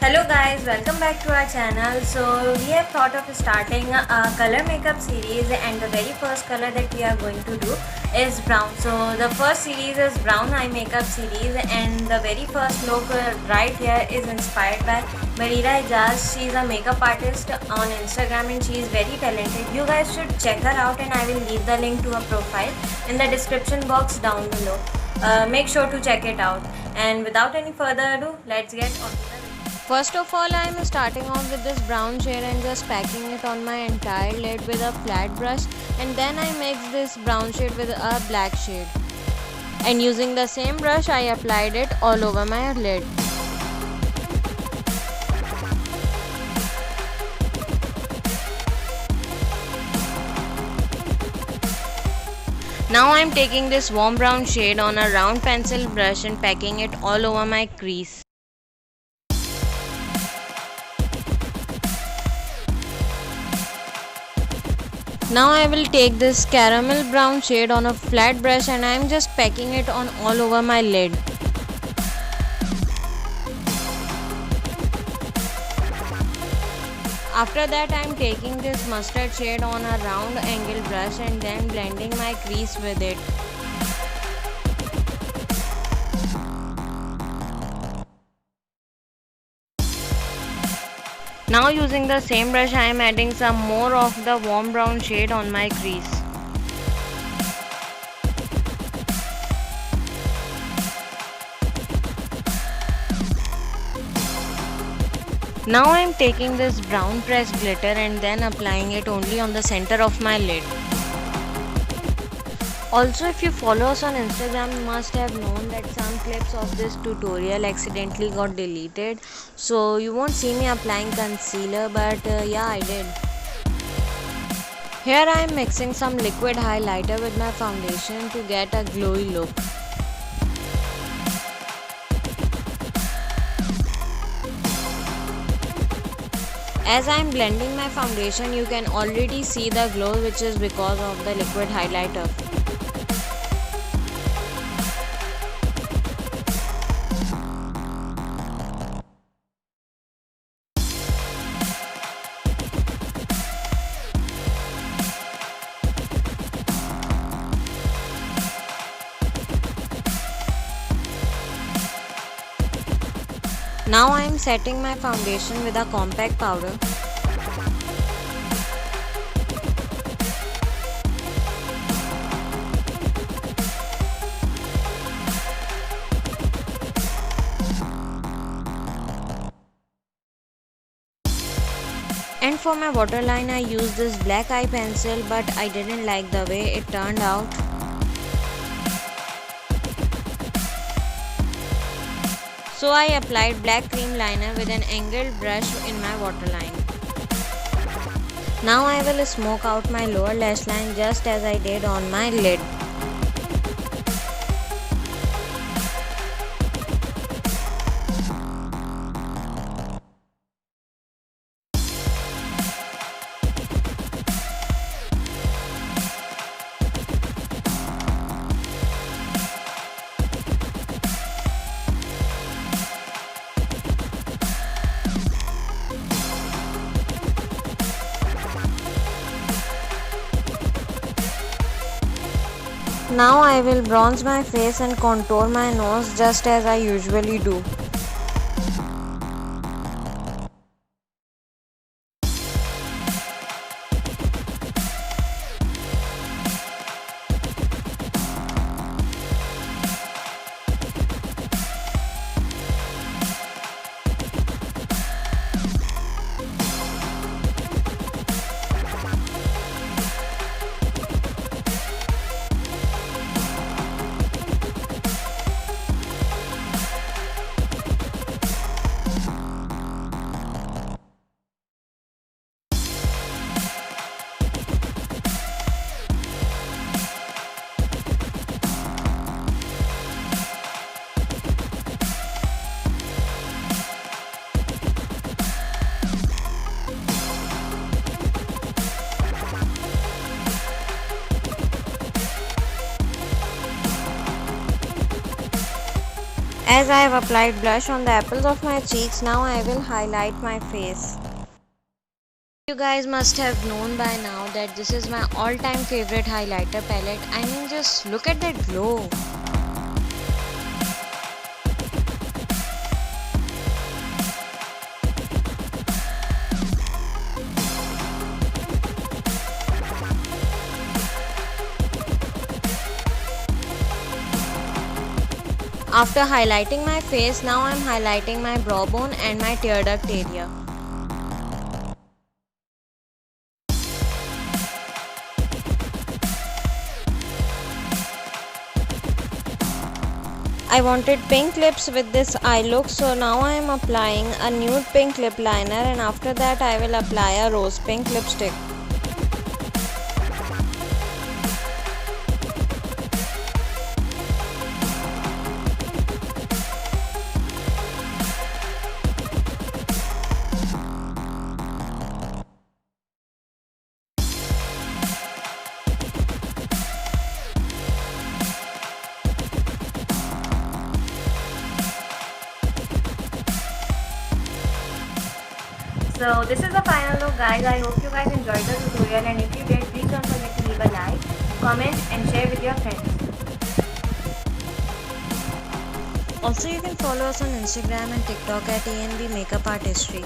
Hello guys, welcome back to our channel. So we have thought of starting a color makeup series, and the very first color that we are going to do is brown. So the first series is brown eye makeup series, and the very first look right here is inspired by Marira Ijaz. She is a makeup artist on Instagram and she is very talented. You guys should check her out, and I will leave the link to her profile in the description box down below. Make sure to check it out. And without any further ado, let's get on to the video. First of all, I am starting off with this brown shade and just packing it on my entire lid with a flat brush, and then I mix this brown shade with a black shade, and using the same brush I applied it all over my lid. Now I am taking this warm brown shade on a round pencil brush and packing it all over my crease. Now I will take this caramel brown shade on a flat brush and I am just packing it on all over my lid. After that I am taking this mustard shade on a round angle brush and then blending my crease with it. Now using the same brush I am adding some more of the warm brown shade on my crease. Now I am taking this brown pressed glitter and then applying it only on the center of my lid. Also, if you follow us on Instagram, you must have known that some clips of this tutorial accidentally got deleted. So you won't see me applying concealer, but yeah, I did. Here I am mixing some liquid highlighter with my foundation to get a glowy look. As I am blending my foundation, you can already see the glow, which is because of the liquid highlighter. Now I am setting my foundation with a compact powder. And for my waterline I used this black eye pencil, but I didn't like the way it turned out. So I applied black cream liner with an angled brush in my waterline. Now I will smoke out my lower lash line just as I did on my lid. Now I will bronze my face and contour my nose just as I usually do. guys, I have applied blush on the apples of my cheeks. Now I will highlight my face. You guys must have known by now that this is my all-time favorite highlighter palette. I mean, just look at that glow. After highlighting my face, now I am highlighting my brow bone and my tear duct area. I wanted pink lips with this eye look, so now I am applying a nude pink lip liner, and after that I will apply a rose pink lipstick. So this is the final look, guys. I hope you guys enjoyed the tutorial, and if you did, please don't forget to leave a like, comment and share with your friends. Also, you can follow us on Instagram and TikTok at ENB Makeup Artistry.